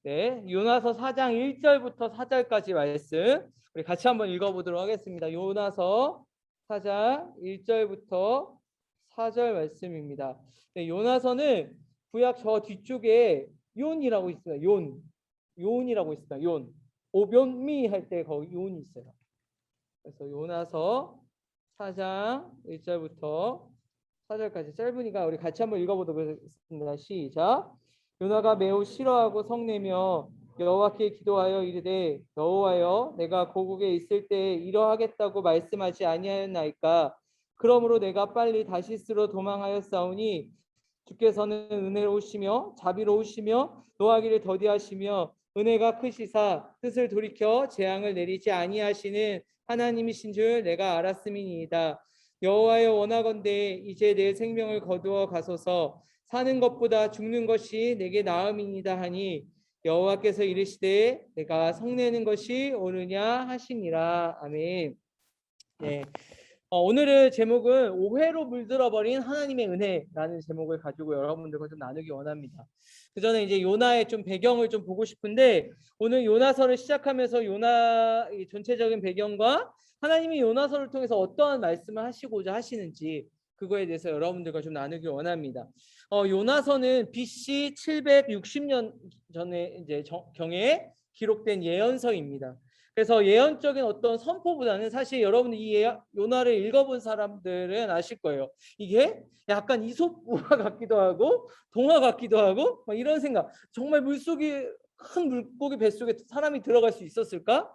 네, 요나서 4장 1절부터 4절까지 말씀 우리 같이 한번 읽어보도록 하겠습니다. 요나서 4장 1절부터 4절 말씀입니다. 네, 요나서는 구약 저 뒤쪽에 요이라고 있어요. 요이라고 있어요. 오변미 할 때 거기 요이 있어요. 그래서 요나서 4장 1절부터 4절까지 짧으니까 우리 같이 한번 읽어보도록 하겠습니다. 시작. 요나가 매우 싫어하고 성내며 여호와께 기도하여 이르되 여호와여 내가 고국에 있을 때 이러하겠다고 말씀하지 아니하였나이까. 그러므로 내가 빨리 다시스로 도망하였사오니 주께서는 은혜로우시며 자비로우시며 노하기를 더디하시며 은혜가 크시사 뜻을 돌이켜 재앙을 내리지 아니하시는 하나님이신 줄 내가 알았음이니이다. 여호와여 원하건대 이제 내 생명을 거두어 가소서. 사는 것보다 죽는 것이 내게 나음이니이다 하니 여호와께서 이르시되 내가 성내는 것이 옳으냐 하시니라. 아멘. 네. 오늘의 제목은 오해로 물들어버린 하나님의 은혜라는 제목을 가지고 여러분들과 좀 나누기 원합니다. 그 전에 이제 요나의 좀 배경을 좀 보고 싶은데 오늘 요나서를 시작하면서 요나 전체적인 배경과 하나님이 요나서를 통해서 어떠한 말씀을 하시고자 하시는지 그거에 대해서 여러분들과 좀 나누기 원합니다. 요나서는 BC 760년 전에 이제 경에 기록된 예언서입니다. 그래서 예언적인 어떤 선포보다는 사실 여러분 이 요나를 읽어본 사람들은 아실 거예요. 이게 약간 이솝우화 같기도 하고 동화 같기도 하고 이런 생각. 정말 물속에 큰 물고기 뱃속에 사람이 들어갈 수 있었을까?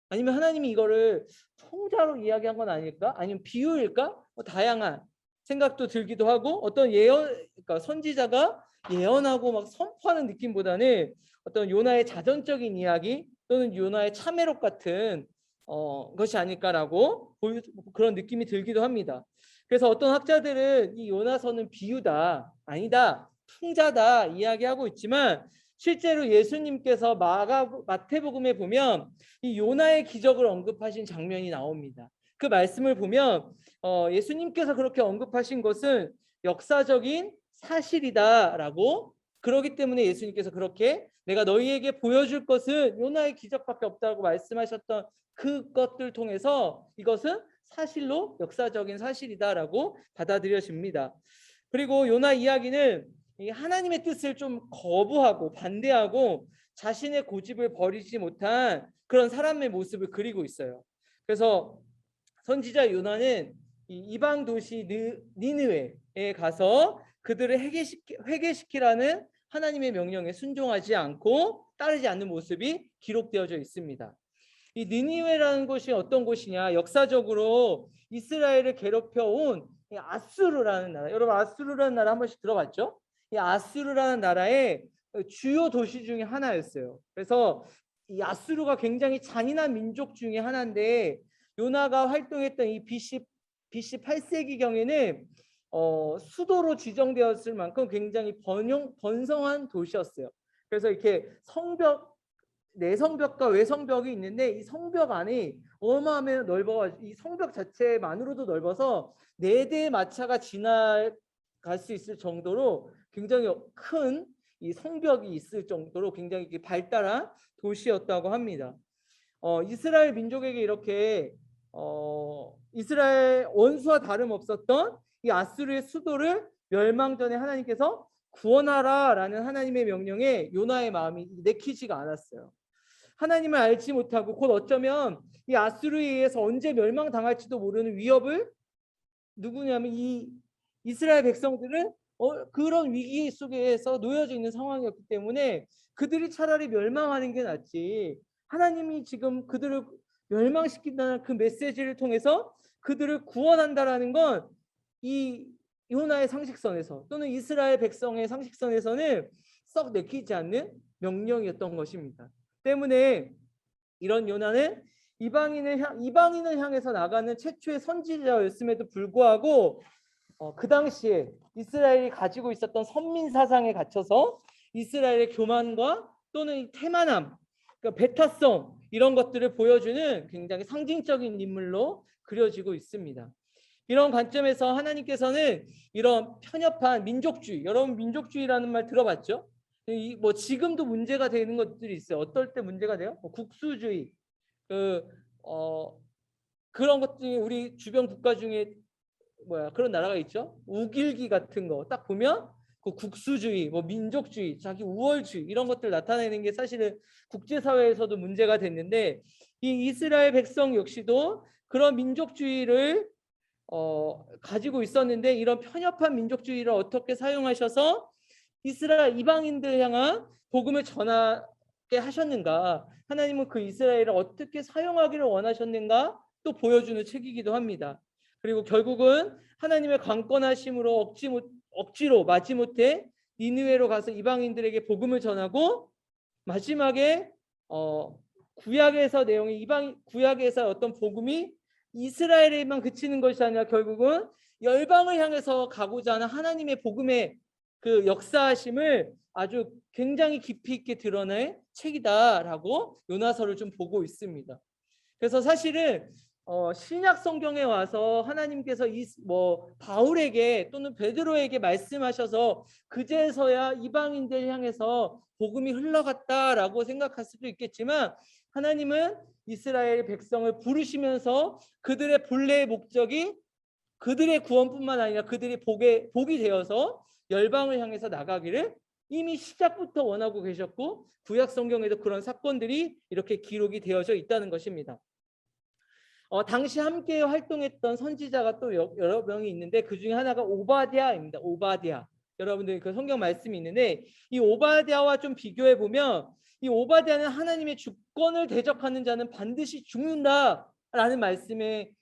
아니면 하나님이 이거를 통자로 이야기한 건 아닐까? 아니면 비유일까? 다양한 생각도 들기도 하고 어떤 그러니까 선지자가 예언하고 막 선포하는 느낌보다는 어떤 요나의 자전적인 이야기 또는 요나의 참회록 같은 것이 아닐까라고 그런 느낌이 들기도 합니다. 그래서 어떤 학자들은 이 요나서는 비유다, 아니다, 풍자다 이야기하고 있지만 실제로 예수님께서 마태복음에 보면 이 요나의 기적을 언급하신 장면이 나옵니다. 그 말씀을 보면 예수님께서 그렇게 언급하신 것은 역사적인 사실이다라고 그러기 때문에 예수님께서 그렇게 내가 너희에게 보여줄 것은 요나의 기적밖에 없다고 말씀하셨던 그것들 통해서 이것은 사실로 역사적인 사실이다라고 받아들여집니다. 그리고 요나 이야기는 하나님의 뜻을 좀 거부하고 반대하고 자신의 고집을 버리지 못한 그런 사람의 모습을 그리고 있어요. 그래서 선지자 요나는 이방 도시 니느웨에 가서 그들을 회개시키라는 하나님의 명령에 순종하지 않고 따르지 않는 모습이 기록되어져 있습니다. 이 니느웨라는 곳이 어떤 곳이냐? 역사적으로 이스라엘을 괴롭혀온 아수르라는 나라. 여러분 아수르라는 나라 한 번씩 들어봤죠? 이 아수르라는 나라의 주요 도시 중에 하나였어요. 그래서 이 아수르가 굉장히 잔인한 민족 중에 하나인데 요나가 활동했던 이 BC 8세기 경에는 수도로 지정되었을 만큼 굉장히 번성한 도시였어요. 그래서 이렇게 내성벽과 외성벽이 있는데 이 성벽 안이 어마어마하게 넓어 이 성벽 자체만으로도 넓어서 4대의 마차가 지나갈 수 있을 정도로 굉장히 큰 이 성벽이 있을 정도로 굉장히 발달한 도시였다고 합니다. 이스라엘 민족에게 이렇게 이스라엘 원수와 다름없었던 이 아수르의 수도를 멸망 전에 하나님께서 구원하라라는 하나님의 명령에 요나의 마음이 내키지가 않았어요. 하나님을 알지 못하고 곧 어쩌면 이 아수르에 의해서 언제 멸망당할지도 모르는 위협을 누구냐면 이 이스라엘 백성들은 그런 위기 속에서 놓여져 있는 상황이었기 때문에 그들이 차라리 멸망하는 게 낫지 하나님이 지금 그들을 멸망시킨다는 그 메시지를 통해서 그들을 구원한다라는 건 이 요나의 상식선에서 또는 이스라엘 백성의 상식선에서는 썩 내키지 않는 명령이었던 것입니다. 때문에 이런 요나는 이방인을 향해서 나가는 최초의 선지자였음에도 불구하고 그 당시에 이스라엘이 가지고 있었던 선민 사상에 갇혀서 이스라엘의 교만과 또는 태만함, 그러니까 배타성 이런 것들을 보여주는 굉장히 상징적인 인물로 그려지고 있습니다. 이런 관점에서 하나님께서는 이런 편협한 민족주의, 여러분 민족주의라는 말 들어봤죠? 뭐 지금도 문제가 되는 것들이 있어요. 어떨 때 문제가 돼요? 뭐 국수주의, 그 그런 것들이 우리 주변 국가 중에 그런 나라가 있죠. 우길기 같은 거 딱 보면 그 국수주의, 뭐 민족주의, 자기 우월주의 이런 것들 나타내는 게 사실은 국제사회에서도 문제가 됐는데, 이 이스라엘 백성 역시도 그런 민족주의를 가지고 있었는데, 이런 편협한 민족주의를 어떻게 사용하셔서 이스라엘 이방인들 향한 복음을 전하게 하셨는가, 하나님은 그 이스라엘을 어떻게 사용하기를 원하셨는가 또 보여주는 책이기도 합니다. 그리고 결국은 하나님의 강권하심으로 억지로 마지못해 니느웨로 가서 이방인들에게 복음을 전하고, 마지막에 구약에서 내용이 구약에서 어떤 복음이 이스라엘에만 그치는 것이 아니라 결국은 열방을 향해서 가고자 하는 하나님의 복음의 그 역사하심을 아주 굉장히 깊이 있게 드러낸 책이다라고 요나서를 좀 보고 있습니다. 그래서 사실은 신약 성경에 와서 하나님께서 바울에게 또는 베드로에게 말씀하셔서 그제서야 이방인들 향해서 복음이 흘러갔다라고 생각할 수도 있겠지만, 하나님은 이스라엘 백성을 부르시면서 그들의 본래의 목적이 그들의 구원뿐만 아니라 그들이 복이 되어서 열방을 향해서 나가기를 이미 시작부터 원하고 계셨고, 구약 성경에도 그런 사건들이 이렇게 기록이 되어져 있다는 것입니다. 당시 함께 활동했던 선지자가 또 여러 명이 있는데, 그 중에 하나가 오바댜입니다. 오바댜. 여러분들 그 성경 말씀이 있는데, 이 오바댜와 좀 비교해 보면, 이 오바댜는 하나님의 주권을 대적하는 자는 반드시 죽는다라는 말씀에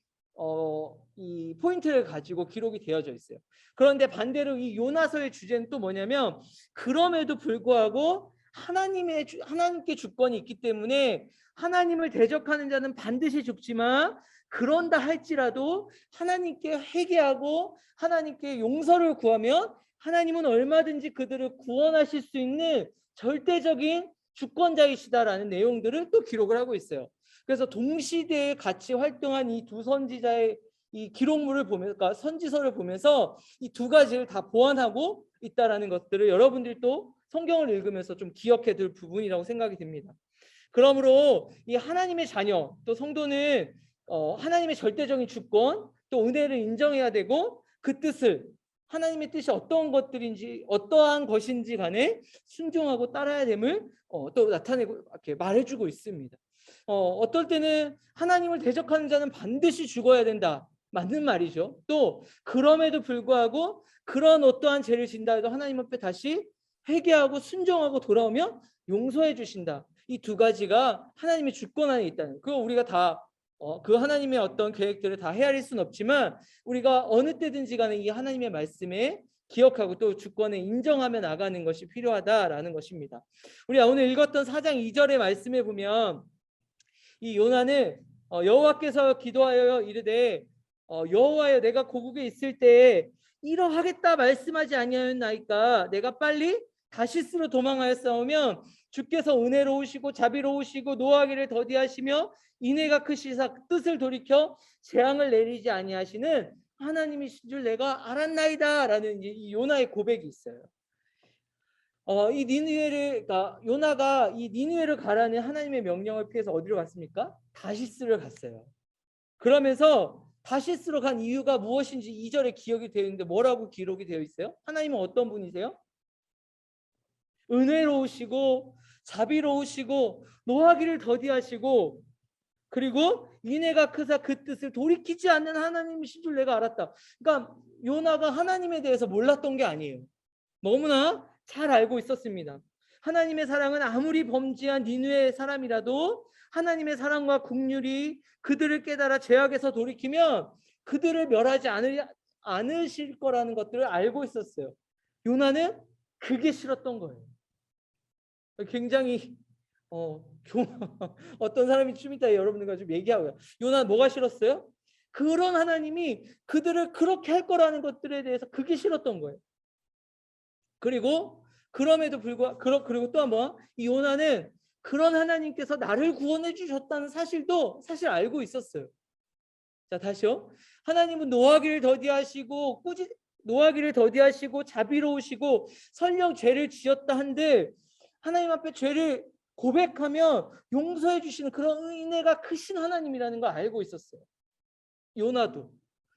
이 포인트를 가지고 기록이 되어져 있어요. 그런데 반대로 이 요나서의 주제는 또 뭐냐면, 그럼에도 불구하고 하나님께 주권이 있기 때문에 하나님을 대적하는 자는 반드시 죽지만, 그런다 할지라도 하나님께 회개하고 하나님께 용서를 구하면 하나님은 얼마든지 그들을 구원하실 수 있는 절대적인 주권자이시다라는 내용들을 또 기록을 하고 있어요. 그래서 동시대에 같이 활동한 이 두 선지자의 이 기록물을 보면서, 그러니까 선지서를 보면서 이 두 가지를 다 보완하고 있다라는 것들을 여러분들도 성경을 읽으면서 좀 기억해 둘 부분이라고 생각이 듭니다. 그러므로 이 하나님의 자녀, 또 성도는 하나님의 절대적인 주권, 또 은혜를 인정해야 되고, 그 뜻을, 하나님의 뜻이 어떠한 것인지 간에 순종하고 따라야 됨을 또 나타내고 이렇게 말해주고 있습니다. 어떨 때는 하나님을 대적하는 자는 반드시 죽어야 된다, 맞는 말이죠. 또 그럼에도 불구하고 그런 어떠한 죄를 진다 해도 하나님 앞에 다시 회개하고 순종하고 돌아오면 용서해 주신다. 이 두 가지가 하나님의 주권 안에 있다는, 그거 우리가 다 그 하나님의 어떤 계획들을 다 헤아릴 수는 없지만, 우리가 어느 때든지 간에 이 하나님의 말씀에 기억하고 또 주권에 인정하며 나가는 것이 필요하다라는 것입니다. 우리가 오늘 읽었던 4장 2절의 말씀에 보면, 이 요나는 여호와께서 기도하여 이르되 여호와여, 내가 고국에 있을 때에 이러하겠다 말씀하지 아니하였나이까. 내가 빨리 다시스로 도망하여 싸우면 주께서 은혜로우시고 자비로우시고 노하기를 더디하시며 인애가 크시사 뜻을 돌이켜 재앙을 내리지 아니하시는 하나님이신 줄 내가 알았나이다 라는 이 요나의 고백이 있어요. 이 니느웨를, 그러니까 요나가 이 니느웨를 가라는 하나님의 명령을 피해서 어디로 갔습니까? 다시스를 갔어요. 그러면서 다시스로 간 이유가 무엇인지 2절에 기억이 되어 있는데, 뭐라고 기록이 되어 있어요? 하나님은 어떤 분이세요? 은혜로우시고 자비로우시고 노하기를 더디하시고, 그리고 인애가 크사 그 뜻을 돌이키지 않는 하나님이신 줄 내가 알았다. 그러니까 요나가 하나님에 대해서 몰랐던 게 아니에요. 너무나 잘 알고 있었습니다. 하나님의 사랑은 아무리 범죄한 니느웨 사람이라도 하나님의 사랑과 긍휼이 그들을 깨달아 죄악에서 돌이키면 그들을 멸하지 않으실 거라는 것들을 알고 있었어요. 요나는 그게 싫었던 거예요. 굉장히 어떤 사람이 좀 이따 여러분들과 좀 얘기하고요. 요나 뭐가 싫었어요? 그런 하나님이 그들을 그렇게 할 거라는 것들에 대해서 그게 싫었던 거예요. 그리고 그럼에도 불구하고 그리고 또 한번 이 요나는 그런 하나님께서 나를 구원해 주셨다는 사실도 사실 알고 있었어요. 자, 다시요. 하나님은 노하기를 더디하시고 노하기를 더디하시고 자비로우시고 설령 죄를 지었다 한들 하나님 앞에 죄를 고백하면 용서해 주시는 그런 은혜가 크신 하나님이라는 걸 알고 있었어요. 요나도.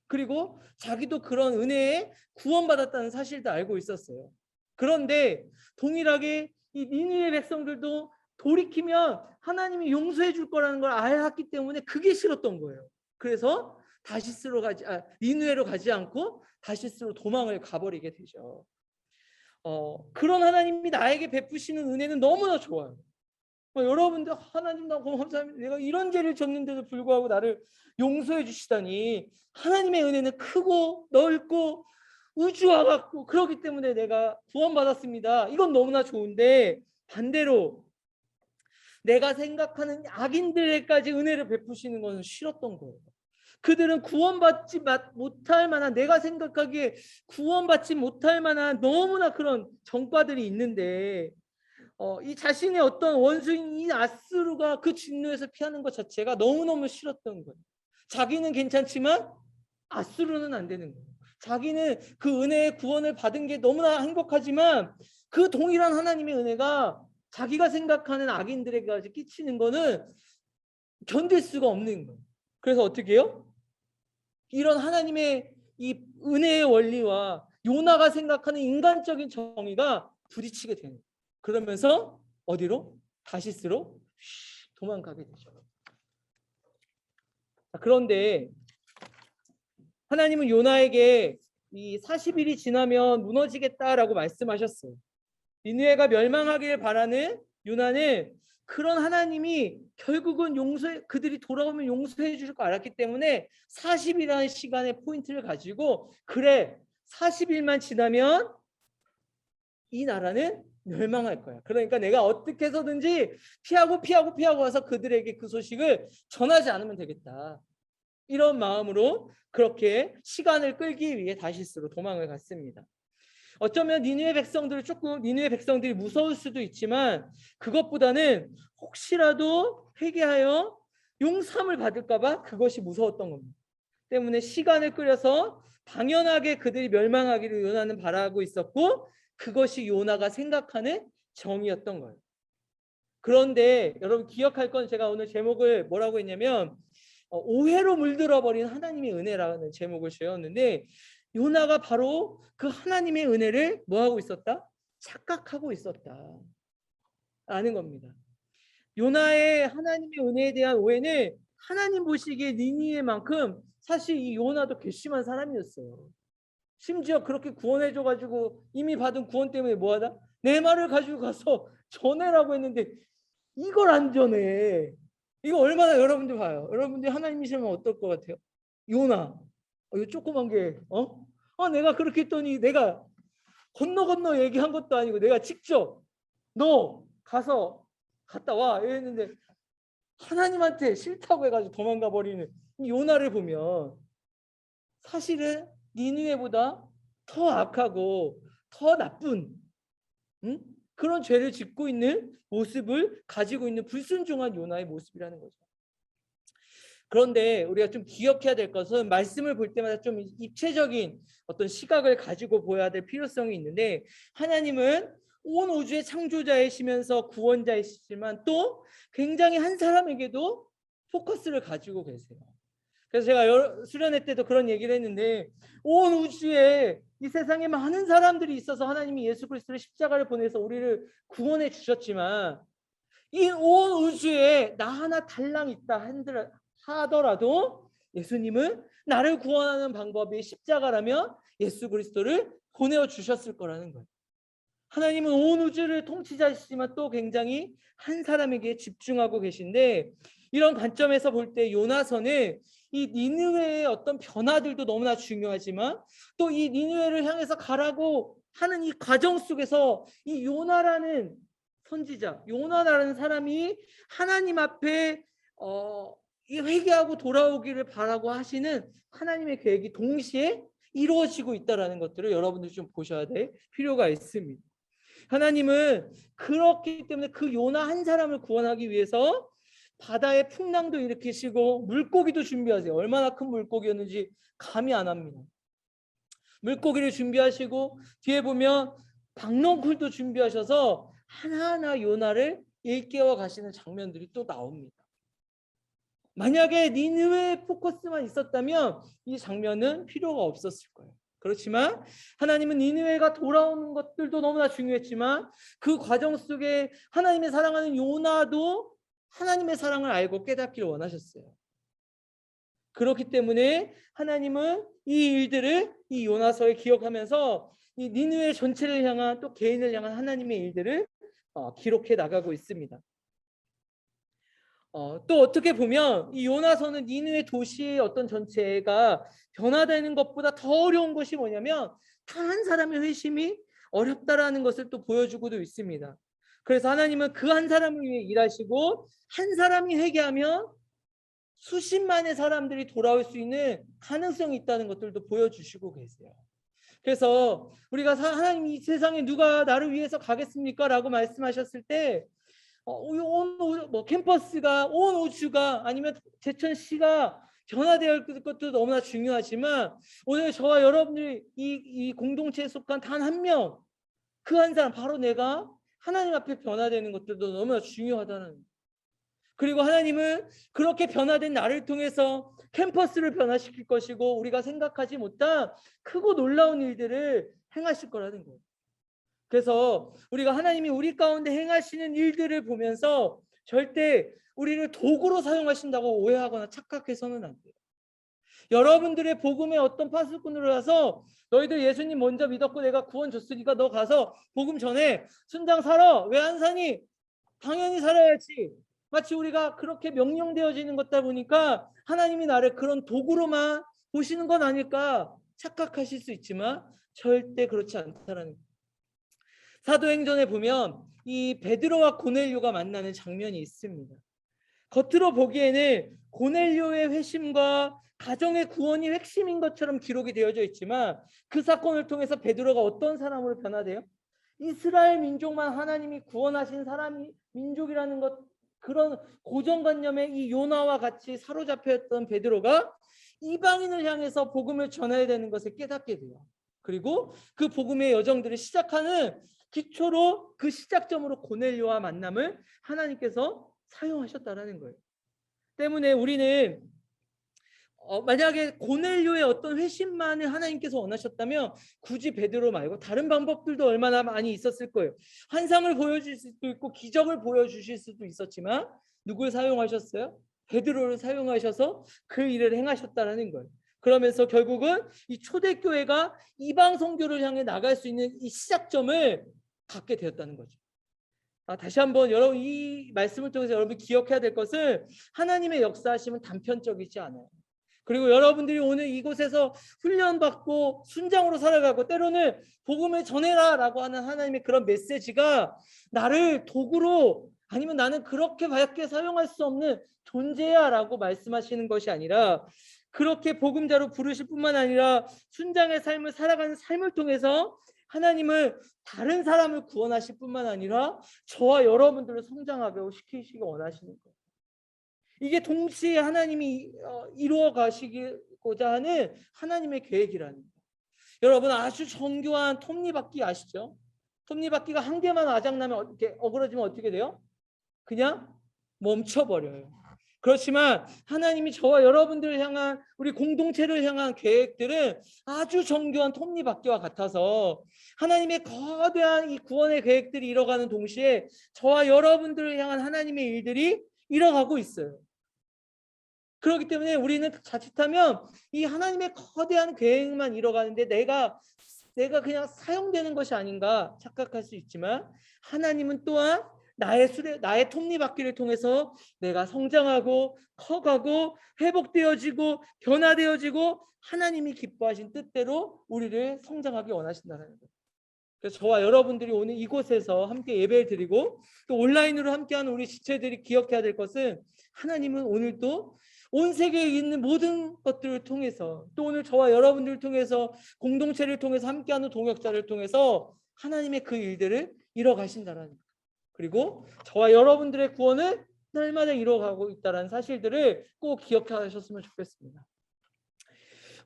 그리고 자기도 그런 은혜에 구원받았다는 사실도 알고 있었어요. 그런데 동일하게 이 니느웨 백성들도 돌이키면 하나님이 용서해 줄 거라는 걸 알았기 때문에 그게 싫었던 거예요. 그래서 니느웨로 가지 않고 다시스로 도망을 가버리게 되죠. 그런 하나님이 나에게 베푸시는 은혜는 너무나 좋아요. 여러분들 하나님 나 감사합니다. 내가 이런 죄를 졌는데도 불구하고 나를 용서해 주시다니 하나님의 은혜는 크고 넓고 우주와 같고 그렇기 때문에 내가 구원받았습니다. 이건 너무나 좋은데 반대로 내가 생각하는 악인들에게까지 은혜를 베푸시는 것은 싫었던 거예요. 그들은 구원받지 못할 만한 내가 생각하기에 구원받지 못할 만한 너무나 그런 정과들이 있는데 이 자신의 어떤 원수인 이 아수르가 그 진노에서 피하는 것 자체가 너무너무 싫었던 거예요. 자기는 괜찮지만 아수르는 안 되는 거예요. 자기는 그 은혜의 구원을 받은 게 너무나 행복하지만 그 동일한 하나님의 은혜가 자기가 생각하는 악인들에게까지 끼치는 거는 견딜 수가 없는 거예요. 그래서 어떻게 해요? 이런 하나님의 이 은혜의 원리와 요나가 생각하는 인간적인 정의가 부딪히게 되는 거예요. 그러면서 어디로? 다시스로 도망가게 되죠. 그런데 하나님은 요나에게 이 40일이 지나면 무너지겠다라고 말씀하셨어요. 니느웨가 멸망하기를 바라는 요나는 그런 하나님이 결국은 그들이 돌아오면 용서해 주실 거 알았기 때문에 40일이라는 시간의 포인트를 가지고 그래 40일만 지나면 이 나라는 멸망할 거야. 그러니까 내가 어떻게 해서든지 피하고 와서 그들에게 그 소식을 전하지 않으면 되겠다. 이런 마음으로 그렇게 시간을 끌기 위해 다시스로 도망을 갔습니다. 어쩌면 니느웨 백성들이 무서울 수도 있지만 그것보다는 혹시라도 회개하여 용서함을 받을까 봐 그것이 무서웠던 겁니다. 때문에 시간을 끌어서 당연하게 그들이 멸망하기를 요나는 바라고 있었고 그것이 요나가 생각하는 정의였던 거예요. 그런데 여러분 기억할 건 제가 오늘 제목을 뭐라고 했냐면 오해로 물들어 버린 하나님의 은혜라는 제목을 지었는데 요나가 바로 그 하나님의 은혜를 뭐하고 있었다? 착각하고 있었다 라는 겁니다. 요나의 하나님의 은혜에 대한 오해는 하나님 보시기에 니느웨만큼 사실 이 요나도 괘씸한 사람이었어요. 심지어 그렇게 구원해줘가지고 이미 받은 구원 때문에 뭐하다? 내 말을 가지고 가서 전해라고 했는데 이걸 안 전해. 이거 얼마나 여러분들 봐요. 여러분들 하나님이시면 어떨 것 같아요? 요나 이 조그만 게 내가 그렇게 했더니 내가 건너 얘기한 것도 아니고 내가 직접 너 갔다 와 이랬는데 하나님한테 싫다고 해가지고 도망가 버리는 이 요나를 보면 사실은 니느웨보다 더 악하고 더 나쁜 그런 죄를 짓고 있는 모습을 가지고 있는 불순종한 요나의 모습이라는 거죠. 그런데 우리가 좀 기억해야 될 것은 말씀을 볼 때마다 좀 입체적인 어떤 시각을 가지고 보아야 될 필요성이 있는데 하나님은 온 우주의 창조자이시면서 구원자이시지만 또 굉장히 한 사람에게도 포커스를 가지고 계세요. 그래서 제가 수련회 때도 그런 얘기를 했는데 온 우주에 이 세상에 많은 사람들이 있어서 하나님이 예수 그리스도를 십자가를 보내서 우리를 구원해 주셨지만 이 온 우주에 나 하나 달랑 있다 하더라도 예수님은 나를 구원하는 방법이 십자가라면 예수 그리스도를 보내어 주셨을 거라는 거예요. 하나님은 온 우주를 통치자시지만 또 굉장히 한 사람에게 집중하고 계신데 이런 관점에서 볼 때 요나서는 이 니느웨의 어떤 변화들도 너무나 중요하지만 또 이 니느웨를 향해서 가라고 하는 이 과정 속에서 이 요나라는 선지자, 요나라는 사람이 하나님 앞에 이 회개하고 돌아오기를 바라고 하시는 하나님의 계획이 동시에 이루어지고 있다는 것들을 여러분들이 좀 보셔야 될 필요가 있습니다. 하나님은 그렇기 때문에 그 요나 한 사람을 구원하기 위해서 바다의 풍랑도 일으키시고 물고기도 준비하세요. 얼마나 큰 물고기였는지 감이 안 합니다. 물고기를 준비하시고 뒤에 보면 박넝쿨도 준비하셔서 하나하나 요나를 일깨워 가시는 장면들이 또 나옵니다. 만약에 니느웨 포커스만 있었다면 이 장면은 필요가 없었을 거예요. 그렇지만 하나님은 니느웨가 돌아오는 것들도 너무나 중요했지만 그 과정 속에 하나님의 사랑하는 요나도 하나님의 사랑을 알고 깨닫기를 원하셨어요. 그렇기 때문에 하나님은 이 일들을 이 요나서에 기억하면서 이 니느웨 전체를 향한 또 개인을 향한 하나님의 일들을 기록해 나가고 있습니다. 또 어떻게 보면 이 요나서는 니느웨 도시의 어떤 전체가 변화되는 것보다 더 어려운 것이 뭐냐면 단 한 사람의 회심이 어렵다라는 것을 또 보여주고도 있습니다. 그래서 하나님은 그 한 사람을 위해 일하시고 한 사람이 회개하면 수십만의 사람들이 돌아올 수 있는 가능성이 있다는 것들도 보여주시고 계세요. 그래서 우리가 하나님 이 세상에 누가 나를 위해서 가겠습니까? 라고 말씀하셨을 때 캠퍼스가 온 우주가 아니면 제천시가 변화될 것도 너무나 중요하지만 오늘 저와 여러분들이 이 공동체에 속한 단 한 명, 그 한 사람 바로 내가 하나님 앞에 변화되는 것들도 너무나 중요하다는. 그리고 하나님은 그렇게 변화된 나를 통해서 캠퍼스를 변화시킬 것이고 우리가 생각하지 못한 크고 놀라운 일들을 행하실 거라는 거예요. 그래서 우리가 하나님이 우리 가운데 행하시는 일들을 보면서 절대 우리를 도구로 사용하신다고 오해하거나 착각해서는 안 돼요. 여러분들의 복음의 어떤 파수꾼으로 가서 너희들 예수님 먼저 믿었고 내가 구원 줬으니까 너 가서 복음 전해. 순장 살아. 왜 안 사니? 당연히 살아야지. 마치 우리가 그렇게 명령되어지는 것다 보니까 하나님이 나를 그런 도구로만 보시는 건 아닐까 착각하실 수 있지만 절대 그렇지 않다라는 거예요. 사도행전에 보면 이 베드로와 고넬료가 만나는 장면이 있습니다. 겉으로 보기에는 고넬료의 회심과 가정의 구원이 핵심인 것처럼 기록이 되어져 있지만 그 사건을 통해서 베드로가 어떤 사람으로 변화돼요? 이스라엘 민족만 하나님이 구원하신 사람이 민족이라는 것, 그런 고정관념에 이 요나와 같이 사로잡혀있던 베드로가 이방인을 향해서 복음을 전해야 되는 것을 깨닫게 돼요. 그리고 그 복음의 여정들을 시작하는 기초로 그 시작점으로 고넬료와 만남을 하나님께서 사용하셨다라는 거예요. 때문에 우리는 만약에 고넬료의 어떤 회심만을 하나님께서 원하셨다면 굳이 베드로 말고 다른 방법들도 얼마나 많이 있었을 거예요. 환상을 보여줄 수도 있고 기적을 보여주실 수도 있었지만 누굴 사용하셨어요? 베드로를 사용하셔서 그 일을 행하셨다는 거예요. 그러면서 결국은 이 초대교회가 이방 선교를 향해 나갈 수 있는 이 시작점을 갖게 되었다는 거죠. 다시 한번 여러분 이 말씀을 통해서 여러분 기억해야 될 것은 하나님의 역사하심은 단편적이지 않아요. 그리고 여러분들이 오늘 이곳에서 훈련받고 순장으로 살아가고 때로는 복음을 전해라 라고 하는 하나님의 그런 메시지가 나를 도구로 아니면 나는 그렇게 밝게 사용할 수 없는 존재야 라고 말씀하시는 것이 아니라 그렇게 복음자로 부르실 뿐만 아니라 순장의 삶을 살아가는 삶을 통해서 하나님을 다른 사람을 구원하실 뿐만 아니라 저와 여러분들을 성장하게 시키시기 원하시는 거예요. 이게 동시에 하나님이 이루어 가시고자 하는 하나님의 계획이라는 거예요. 여러분 아주 정교한 톱니바퀴 아시죠? 톱니바퀴가 한 개만 아작나면 이렇게 어그러지면 어떻게 돼요? 그냥 멈춰버려요. 그렇지만 하나님이 저와 여러분들을 향한 우리 공동체를 향한 계획들은 아주 정교한 톱니바퀴와 같아서 하나님의 거대한 이 구원의 계획들이 이뤄가는 동시에 저와 여러분들을 향한 하나님의 일들이 이뤄가고 있어요. 그렇기 때문에 우리는 자칫하면 이 하나님의 거대한 계획만 이뤄가는데 내가 그냥 사용되는 것이 아닌가 착각할 수 있지만 하나님은 또한 나의 톱니바퀴를 통해서 내가 성장하고 커가고 회복되어지고 변화되어지고 하나님이 기뻐하신 뜻대로 우리를 성장하기 원하신다는 거예요. 그래서 저와 여러분들이 오늘 이곳에서 함께 예배를 드리고 또 온라인으로 함께하는 우리 지체들이 기억해야 될 것은 하나님은 오늘도 온 세계에 있는 모든 것들을 통해서 또 오늘 저와 여러분들을 통해서 공동체를 통해서 함께하는 동역자를 통해서 하나님의 그 일들을 이뤄가신다라는 거예요. 그리고 저와 여러분들의 구원을 날마다 이뤄가고 있다는 사실들을 꼭 기억하셨으면 좋겠습니다.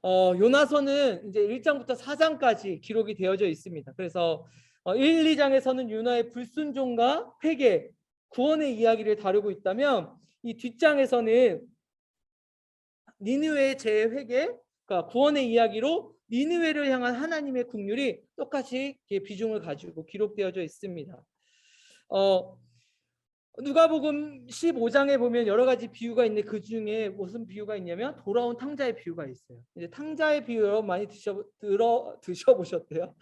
요나서는 이제 1장부터 4장까지 기록이 되어져 있습니다. 그래서 1, 2장에서는 요나의 불순종과 회개, 구원의 이야기를 다루고 있다면 이 뒷장에서는 니느웨의 재회개, 그러니까 구원의 이야기로 니느웨를 향한 하나님의 긍휼이 똑같이 비중을 가지고 기록되어져 있습니다. 누가복음 15장에 보면 여러 가지 비유가 있는데 그 중에 무슨 비유가 있냐면 돌아온 탕자의 비유가 있어요. 이제 탕자의 비유 여러분 많이 드셔보셨대요.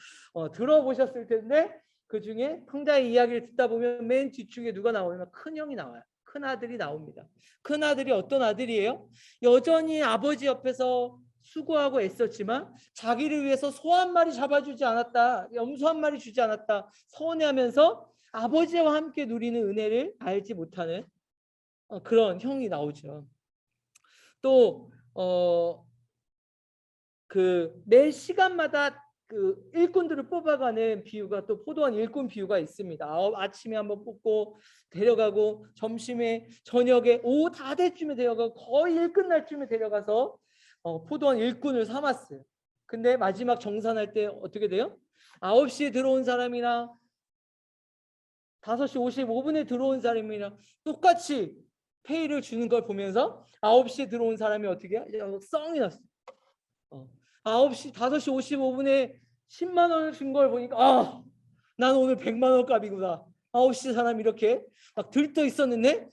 들어보셨을 텐데 그 중에 탕자의 이야기를 듣다 보면 맨 뒤쪽에 누가 나오냐면 큰 형이 나와요. 큰 아들이 나옵니다. 큰 아들이 어떤 아들이에요? 여전히 아버지 옆에서 수고하고 애썼지만 자기를 위해서 소 한 마리 잡아주지 않았다, 염소 한 마리 주지 않았다 서운해하면서 아버지와 함께 누리는 은혜를 알지 못하는 그런 형이 나오죠. 또 그 매 시간마다 그 일꾼들을 뽑아가는 비유가 또 포도원 일꾼 비유가 있습니다. 아침에 한번 뽑고 데려가고 점심에 저녁에 오후 다 돼쯤에 데려가고 거의 일 끝날 쯤에 데려가서 포도원 일꾼을 삼았어요. 근데 마지막 정산할 때 어떻게 돼요? 9시에 들어온 사람이나 5시 55분에 들어온 사람이랑 똑같이 페이를 주는 걸 보면서 9시에 들어온 사람이 어떻게 해요? 썽이 났어요. 5시 5시 55분에 10만 원을 준 걸 보니까 난 오늘 100만 원 값이구나. 9시 사람이 이렇게 막 들떠 있었는데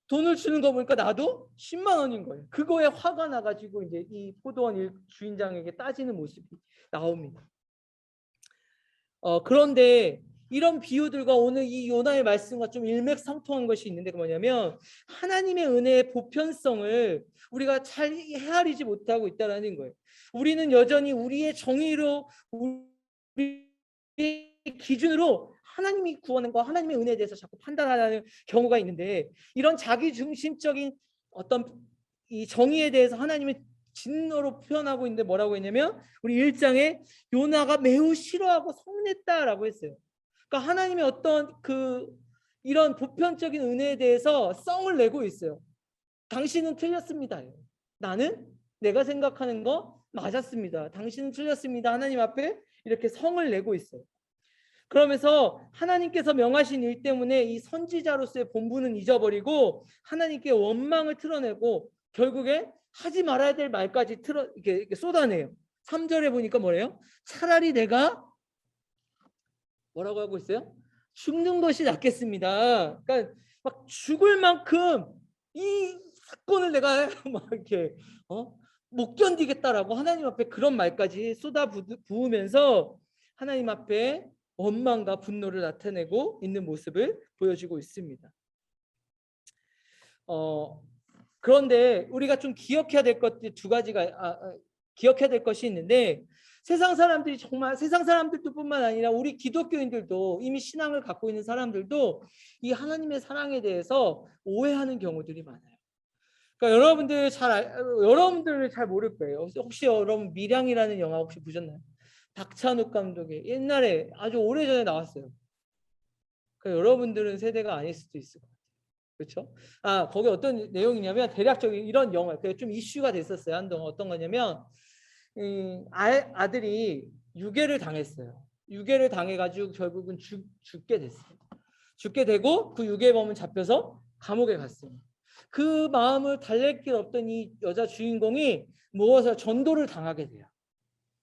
돈을 주는 거 보니까 나도 10만 원인 거예요. 그거에 화가 나가지고 이제 이 포도원 주인장에게 따지는 모습이 나옵니다. 그런데 이런 비유들과 오늘 이 요나의 말씀과 좀 일맥상통한 것이 있는데 그 뭐냐면 하나님의 은혜의 보편성을 우리가 잘 헤아리지 못하고 있다는 거예요. 우리는 여전히 우리의 정의로 우리의 기준으로 하나님이 구원한 거 하나님의 은혜에 대해서 자꾸 판단하는 경우가 있는데 이런 자기중심적인 어떤 이 정의에 대해서 하나님의 진노로 표현하고 있는데 뭐라고 했냐면 우리 1장에 요나가 매우 싫어하고 서운했다라고 했어요. 그러니까 하나님의 어떤 이런 보편적인 은혜에 대해서 썽을 내고 있어요. 당신은 틀렸습니다. 나는 내가 생각하는 거 맞았습니다. 당신은 틀렸습니다. 하나님 앞에 이렇게 성을 내고 있어요. 그러면서 하나님께서 명하신 일 때문에 이 선지자로서의 본분은 잊어버리고 하나님께 원망을 틀어내고 결국에 하지 말아야 될 말까지 이렇게 쏟아내요. 3절에 보니까 뭐래요? 차라리 내가 뭐라고 하고 있어요? 죽는 것이 낫겠습니다. 그러니까 막 죽을 만큼 이 사건을 내가 막 이렇게 못 견디겠다라고 하나님 앞에 그런 말까지 쏟아 부으면서 하나님 앞에 원망과 분노를 나타내고 있는 모습을 보여주고 있습니다. 그런데 우리가 좀 기억해야 될 것들 두 가지가 기억해야 될 것이 있는데 세상 사람들이 정말 세상 사람들도 뿐만 아니라 우리 기독교인들도 이미 신앙을 갖고 있는 사람들도 이 하나님의 사랑에 대해서 오해하는 경우들이 많아요. 그러니까 여러분들을 잘 모를 거예요. 혹시 여러분 밀양이라는 영화 혹시 보셨나요? 박찬욱 감독의 옛날에 아주 오래전에 나왔어요. 그러니까 여러분들은 세대가 아닐 수도 있을 거예요. 그렇죠? 거기 어떤 내용이냐면 대략적인 이런 영화, 그게 좀 이슈가 됐었어요. 한동안 어떤 거냐면 아들이 유괴를 당했어요. 유괴를 당해가지고 결국은 죽게 됐어요. 죽게 되고 그 유괴범은 잡혀서 감옥에 갔어요. 그 마음을 달랠 길 없던 이 여자 주인공이 무엇을 전도를 당하게 돼요.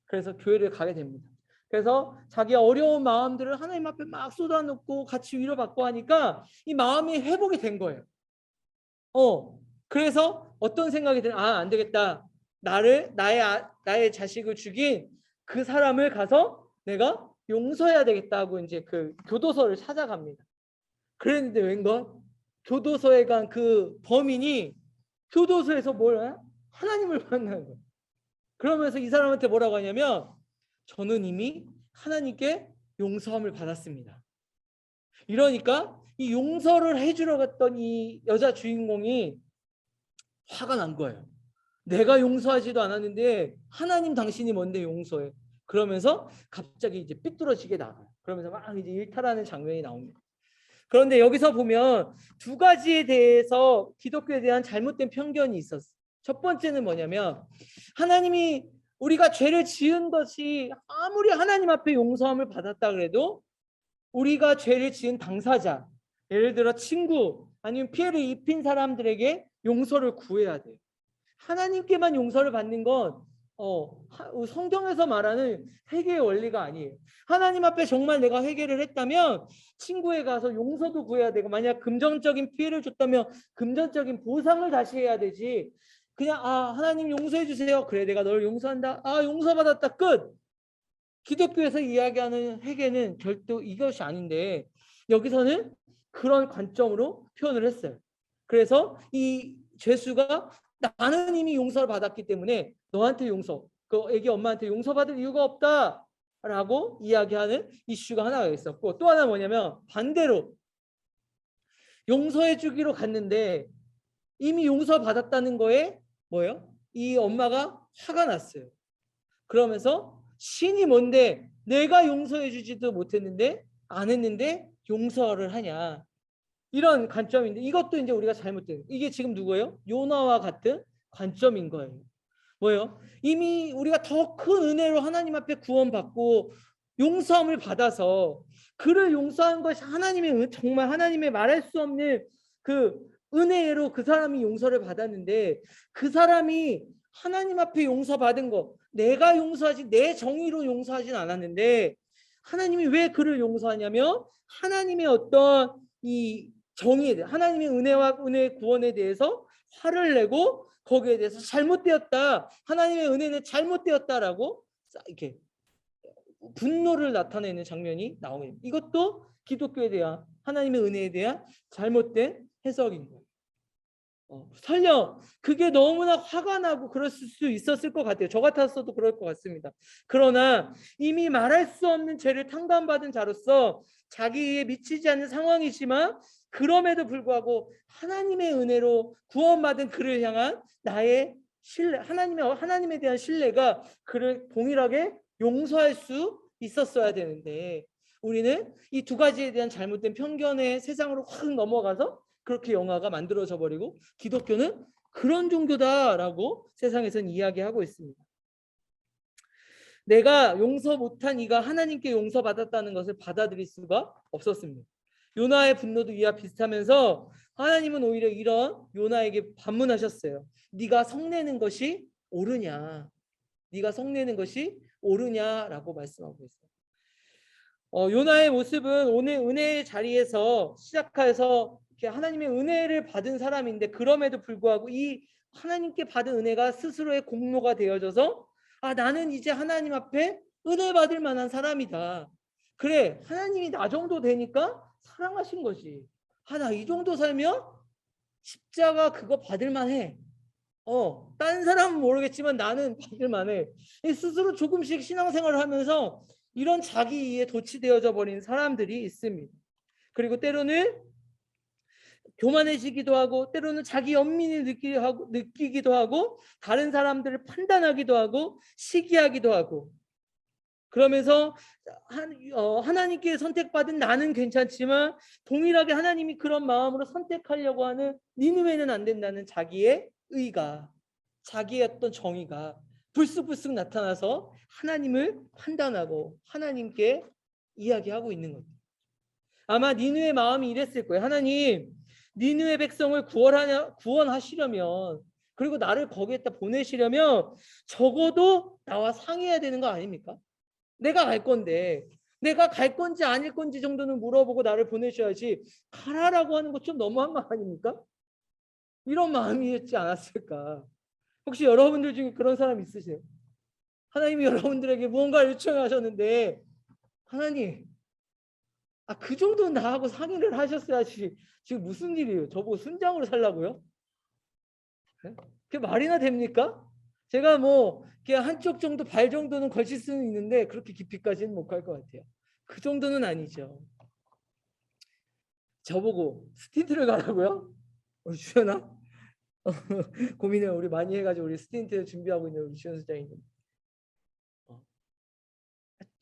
그래서 교회를 가게 됩니다. 그래서 자기 어려운 마음들을 하나님 앞에 막 쏟아놓고 같이 위로받고 하니까 이 마음이 회복이 된 거예요. 그래서 어떤 생각이 드는 안 되겠다. 나의 자식을 죽인 그 사람을 가서 내가 용서해야 되겠다고 이제 그 교도소를 찾아갑니다. 그랬는데 웬걸 교도소에 간 그 범인이 교도소에서 하나님을 만나는 거예요. 그러면서 이 사람한테 뭐라고 하냐면 저는 이미 하나님께 용서함을 받았습니다. 이러니까 이 용서를 해주러 갔던 이 여자 주인공이 화가 난 거예요. 내가 용서하지도 않았는데 하나님 당신이 뭔데 용서해. 그러면서 갑자기 이제 삐뚤어지게 나가요. 그러면서 막 이제 일탈하는 장면이 나옵니다. 그런데 여기서 보면 두 가지에 대해서 기독교에 대한 잘못된 편견이 있었어요. 첫 번째는 뭐냐면 하나님이 우리가 죄를 지은 것이 아무리 하나님 앞에 용서함을 받았다 그래도 우리가 죄를 지은 당사자, 예를 들어 친구 아니면 피해를 입힌 사람들에게 용서를 구해야 돼요. 하나님께만 용서를 받는 건 성경에서 말하는 회개의 원리가 아니에요. 하나님 앞에 정말 내가 회개를 했다면 친구에 가서 용서도 구해야 되고, 만약 금전적인 피해를 줬다면 금전적인 보상을 다시 해야 되지. 그냥 하나님 용서해 주세요. 그래 내가 널 용서한다. 용서받았다. 끝. 기독교에서 이야기하는 회개는 절대 이것이 아닌데 여기서는 그런 관점으로 표현을 했어요. 그래서 이 죄수가 나는 이미 용서를 받았기 때문에 너한테 그 애기 엄마한테 용서받을 이유가 없다라고 이야기하는 이슈가 하나가 있었고, 또 하나 뭐냐면 반대로 용서해 주기로 갔는데 이미 용서받았다는 거에 뭐예요? 이 엄마가 화가 났어요. 그러면서 신이 뭔데 내가 용서해 주지도 못했는데 안 했는데 용서를 하냐, 이런 관점인데 이것도 이제 우리가 잘못된, 이게 지금 누구예요? 요나와 같은 관점인 거예요. 뭐예요? 이미 우리가 더 큰 은혜로 하나님 앞에 구원받고 용서함을 받아서 그를 용서한 것이 하나님의 정말 하나님의 말할 수 없는 그 은혜로 그 사람이 용서를 받았는데, 그 사람이 하나님 앞에 용서받은 거 내가 용서하지 내 정의로 용서하진 않았는데 하나님이 왜 그를 용서하냐면 하나님의 어떤 이 정의에 대해, 하나님의 은혜와 은혜의 구원에 대해서 화를 내고 거기에 대해서 잘못되었다, 하나님의 은혜는 잘못되었다라고 이렇게 분노를 나타내는 장면이 나오게 됩니다. 이것도 기독교에 대한 하나님의 은혜에 대한 잘못된 해석인 거예요. 설령 그게 너무나 화가 나고 그랬을 수 있었을 것 같아요. 저 같았어도 그럴 것 같습니다. 그러나 이미 말할 수 없는 죄를 탕감받은 자로서 자기에 미치지 않는 상황이지만 그럼에도 불구하고 하나님의 은혜로 구원받은 그를 향한 나의 신뢰, 하나님에 대한 신뢰가 그를 동일하게 용서할 수 있었어야 되는데 우리는 이 두 가지에 대한 잘못된 편견의 세상으로 확 넘어가서 그렇게 영화가 만들어져 버리고 기독교는 그런 종교다라고 세상에서는 이야기하고 있습니다. 내가 용서 못한 이가 하나님께 용서받았다는 것을 받아들일 수가 없었습니다. 요나의 분노도 이와 비슷하면서 하나님은 오히려 이런 요나에게 반문하셨어요. 네가 성내는 것이 옳으냐? 네가 성내는 것이 옳으냐라고 말씀하고 있어요. 요나의 모습은 오늘 은혜의 자리에서 시작해서 하나님의 은혜를 받은 사람인데 그럼에도 불구하고 이 하나님께 받은 은혜가 스스로의 공로가 되어져서 나는 이제 하나님 앞에 은혜 받을 만한 사람이다. 그래, 하나님이 나 정도 되니까 사랑하신 거지. 나 이 정도 살면 십자가 그거 받을 만해. 다른 사람은 모르겠지만 나는 받을 만해. 스스로 조금씩 신앙생활을 하면서 이런 자기 이에 도취되어져 버린 사람들이 있습니다. 그리고 때로는 교만해지기도 하고 때로는 자기 연민을 느끼기도 하고 다른 사람들을 판단하기도 하고 시기하기도 하고, 그러면서 하나님께 선택받은 나는 괜찮지만 동일하게 하나님이 그런 마음으로 선택하려고 하는 니느웨는 안 된다는 자기의 의가, 자기의 어떤 정의가 불쑥불쑥 나타나서 하나님을 판단하고 하나님께 이야기하고 있는 겁니다. 아마 니느웨의 마음이 이랬을 거예요. 하나님, 니느웨 백성을 구원하시려면, 그리고 나를 거기에다 보내시려면 적어도 나와 상의해야 되는 거 아닙니까? 내가 갈 건데 내가 갈 건지 아닐 건지 정도는 물어보고 나를 보내셔야지 가라라고 하는 거 좀 너무한 거 아닙니까? 이런 마음이었지 않았을까? 혹시 여러분들 중에 그런 사람 있으세요? 하나님이 여러분들에게 무언가를 요청하셨는데 하나님, 그 정도는 나하고 상의를 하셨어야지 지금 무슨 일이에요? 저보고 순장으로 살라고요? 그게 말이나 됩니까? 제가 그냥 한쪽 정도 발 정도는 걸칠 수는 있는데 그렇게 깊이까지는 못 갈 것 같아요. 그 정도는 아니죠. 저보고 스틴트를 가라고요? 우리 주연아? 고민을 우리 많이 해가지고 우리 스틴트 준비하고 있는 우리 주연 소장님.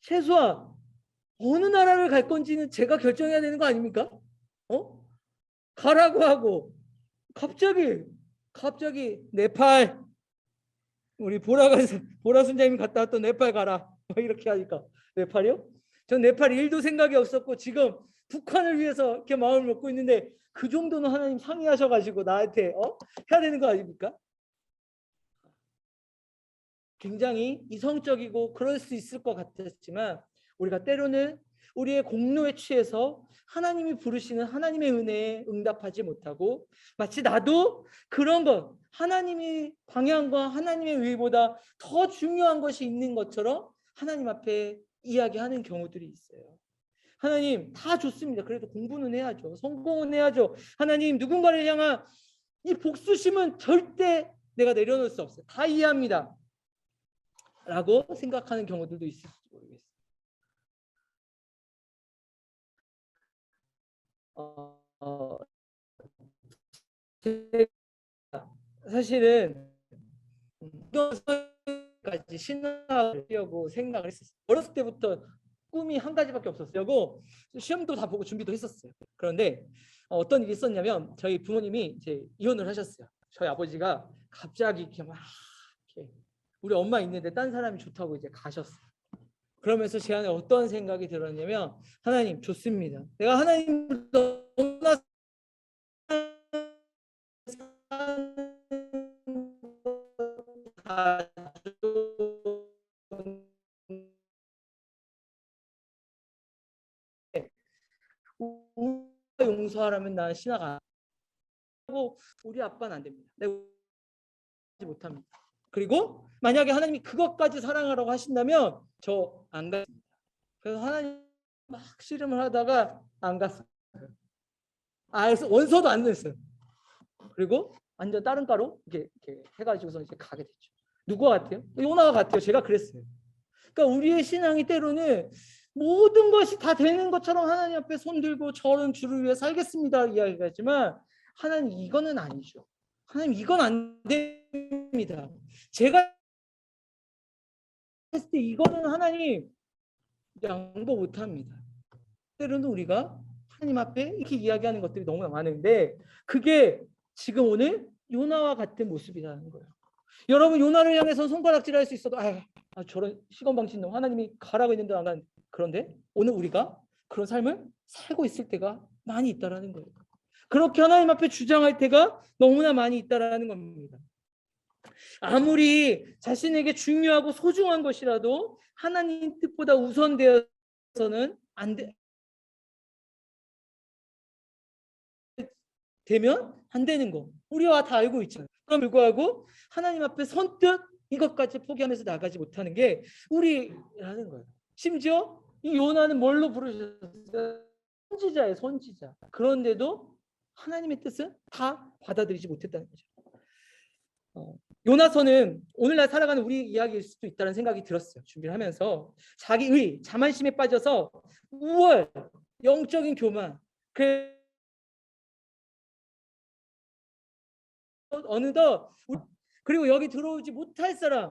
최소한 어느 나라를 갈 건지는 제가 결정해야 되는 거 아닙니까? 가라고 하고 갑자기 갑자기 네팔 우리 보라 순장님이 갔다 왔던 네팔 가라 이렇게 하니까 네팔이요? 전 네팔 일도 생각이 없었고 지금 북한을 위해서 이렇게 마음을 먹고 있는데 그 정도는 하나님 상의하셔가지고 나한테 해야 되는 거 아닙니까? 굉장히 이성적이고 그럴 수 있을 것 같았지만 우리가 때로는 우리의 공로에 취해서 하나님이 부르시는 하나님의 은혜에 응답하지 못하고 마치 나도 그런 것 하나님이 방향과 하나님의 의보다 더 중요한 것이 있는 것처럼 하나님 앞에 이야기하는 경우들이 있어요. 하나님 다 좋습니다. 그래도 공부는 해야죠. 성공은 해야죠. 하나님 누군가를 향한 이 복수심은 절대 내가 내려놓을 수 없어요. 다 이해합니다. 라고 생각하는 경우들도 있을지 모르겠어요. 사실은 까지 신학을 하려고 생각을 했었어요. 어렸을 때부터 꿈이 한 가지밖에 없었어요. 시험도 다 보고 준비도 했었어요. 그런데 어떤 일이 있었냐면 저희 부모님이 이제 이혼을 하셨어요. 저희 아버지가 갑자기 이렇게 막 이렇게 우리 엄마 있는데 딴 사람이 좋다고 이제 가셨어요. 그러면서 제 안에 어떤 생각이 들었냐면 하나님 좋습니다. 내가 하나님을 너무나 용서하라면 난 신학 안 하고 우리 아빠는 안 됩니다. 내가 못합니다. 그리고 만약에 하나님이 그것까지 사랑하라고 하신다면 저 안 갔습니다. 그래서 하나님 막 씨름을 하다가 안 갔어요. 그래서 원서도 안 냈어요. 그리고 완전 다른 과로 이렇게 해가지고서 이제 가게 됐죠. 누구 같아요? 요나와 같아요. 제가 그랬어요. 그러니까 우리의 신앙이 때로는 모든 것이 다 되는 것처럼 하나님 앞에 손들고 저는 주를 위해 살겠습니다 이야기하지만 하나님 이거는 아니죠. 하나님 이건 안 됩니다. 제가 했을 때 이거는 하나님 양보 못합니다. 때로는 우리가 하나님 앞에 이렇게 이야기하는 것들이 너무 많은데 그게 지금 오늘 요나와 같은 모습이라는 거예요. 여러분 요나를 향해서 손가락질할 수 있어도 저런 시건방진 놈 하나님이 가라고 했는데 안 간. 그런데 오늘 우리가 그런 삶을 살고 있을 때가 많이 있다라는 거예요. 그렇게 하나님 앞에 주장할 때가 너무나 많이 있다라는 겁니다. 아무리 자신에게 중요하고 소중한 것이라도 하나님 뜻보다 우선되어서는 안 되면 안 되는 거 우리와 다 알고 있잖아요. 그럼 불구하고 하나님 앞에 선뜻 이것까지 포기하면서 나가지 못하는 게 우리라는 거예요. 심지어 이 요나는 뭘로 부르셨어요? 선지자예요, 선지자. 그런데도 하나님의 뜻은 다 받아들이지 못했다는 거죠. 요나서는 오늘날 살아가는 우리 이야기일 수도 있다는 생각이 들었어요. 준비를 하면서 자기의 자만심에 빠져서 우월, 영적인 교만, 어느덧 그리고 여기 들어오지 못할 사람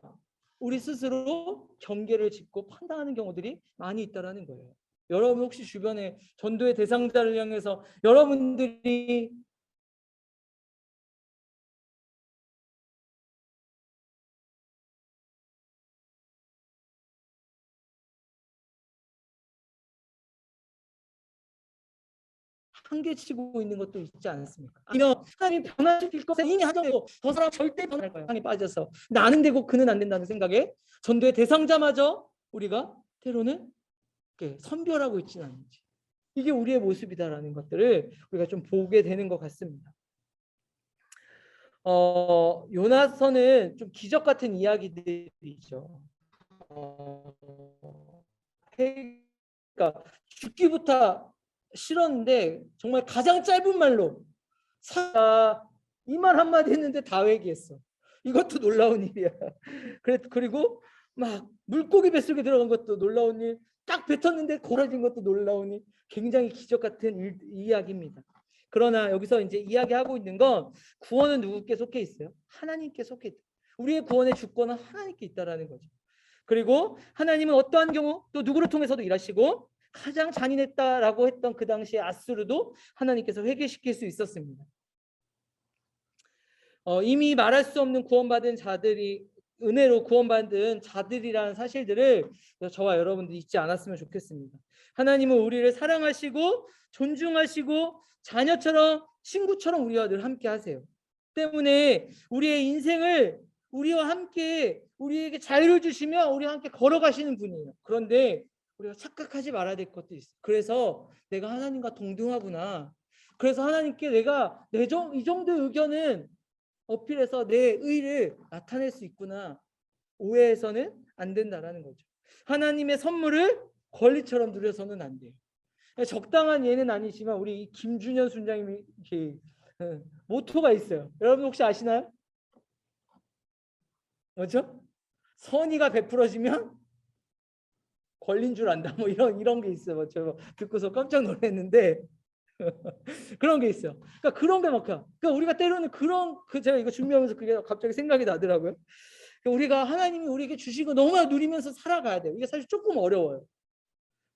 우리 스스로 경계를 짚고 판단하는 경우들이 많이 있다라는 거예요. 여러분 혹시 주변에 전도의 대상자를 향해서 여러분들이 한계치고 있는 것도 있지 않습니까? 아니면 하나님 변화시킬 것에 이미 하정되고 저 사람 절대 변할 거야. 상에 빠져서 나는 되고 그는 안 된다는 생각에 전도의 대상자마저 우리가 때로는 선별하고 있지는 않은지 이게 우리의 모습이다라는 것들을 우리가 좀 보게 되는 것 같습니다. 요나서는 좀 기적 같은 이야기들이죠. 그러니까 죽기부터 싫었는데 정말 가장 짧은 말로 이 말 한마디 했는데 다 회개했어. 이것도 놀라운 일이야. 그리고 막 물고기 뱃속에 들어간 것도 놀라운 일, 딱 뱉었는데 고라진 것도 놀라운 일, 굉장히 기적 같은 이야기입니다. 그러나 여기서 이제 이야기하고 있는 건 구원은 누구께 속해 있어요? 하나님께 속해 있다. 우리의 구원의 주권은 하나님께 있다라는 거죠. 그리고 하나님은 어떠한 경우 또 누구를 통해서도 일하시고 가장 잔인했다라고 했던 그 당시에 아수르도 하나님께서 회개시킬 수 있었습니다. 이미 말할 수 없는 구원받은 자들이 은혜로 구원받은 자들이라는 사실들을 저와 여러분들이 잊지 않았으면 좋겠습니다. 하나님은 우리를 사랑하시고 존중하시고 자녀처럼 친구처럼 우리와 늘 함께 하세요. 때문에 우리의 인생을 우리와 함께 우리에게 자유를 주시며 우리와 함께 걸어가시는 분이에요. 그런데 우리가 착각하지 말아야 될 것도 있어요. 그래서 내가 하나님과 동등하구나. 그래서 하나님께 내가 이 정도의 의견은 어필해서 내 의를 나타낼 수 있구나. 오해해서는 안 된다라는 거죠. 하나님의 선물을 권리처럼 누려서는 안 돼요. 적당한 예는 아니지만 우리 김준현 순장님이 모토가 있어요. 여러분 혹시 아시나요? 뭐죠? 선의가 베풀어지면 권리인 줄 안다. 뭐 이런 게 있어요. 뭐 저 듣고서 깜짝 놀랐는데 그런 게 있어요. 그러니까 그런 게 막혀. 그러니까 우리가 때로는 제가 이거 준비하면서 그게 갑자기 생각이 나더라고요. 그러니까 우리가 하나님이 우리에게 주시고 너무나 누리면서 살아가야 돼요. 이게 사실 조금 어려워요.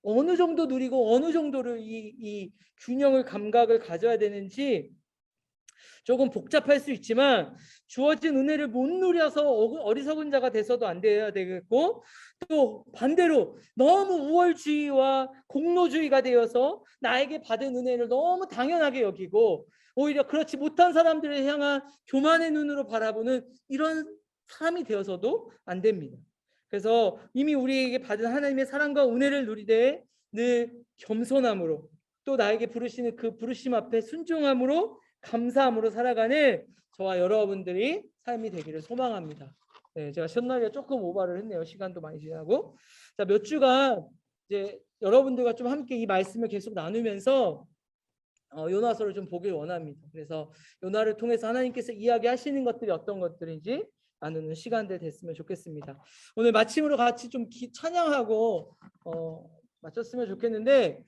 어느 정도 누리고 어느 정도를 이 균형을 감각을 가져야 되는지 조금 복잡할 수 있지만 주어진 은혜를 못 누려서 어리석은 자가 돼서도 안 돼야 되겠고 또 반대로 너무 우월주의와 공로주의가 되어서 나에게 받은 은혜를 너무 당연하게 여기고 오히려 그렇지 못한 사람들을 향한 교만의 눈으로 바라보는 이런 사람이 되어서도 안 됩니다. 그래서 이미 우리에게 받은 하나님의 사랑과 은혜를 누리되 늘 겸손함으로 또 나에게 부르시는 그 부르심 앞에 순종함으로 감사함으로 살아가는 저와 여러분들이 삶이 되기를 소망합니다. 네, 제가 첫날에 조금 오버를 했네요. 시간도 많이 지나고. 자, 몇 주간 이제 여러분들과 좀 함께 이 말씀을 계속 나누면서 요나서를 좀 보길 원합니다. 그래서 요나를 통해서 하나님께서 이야기하시는 것들이 어떤 것들인지 나누는 시간들 됐으면 좋겠습니다. 오늘 마침으로 같이 좀 찬양하고 마쳤으면 좋겠는데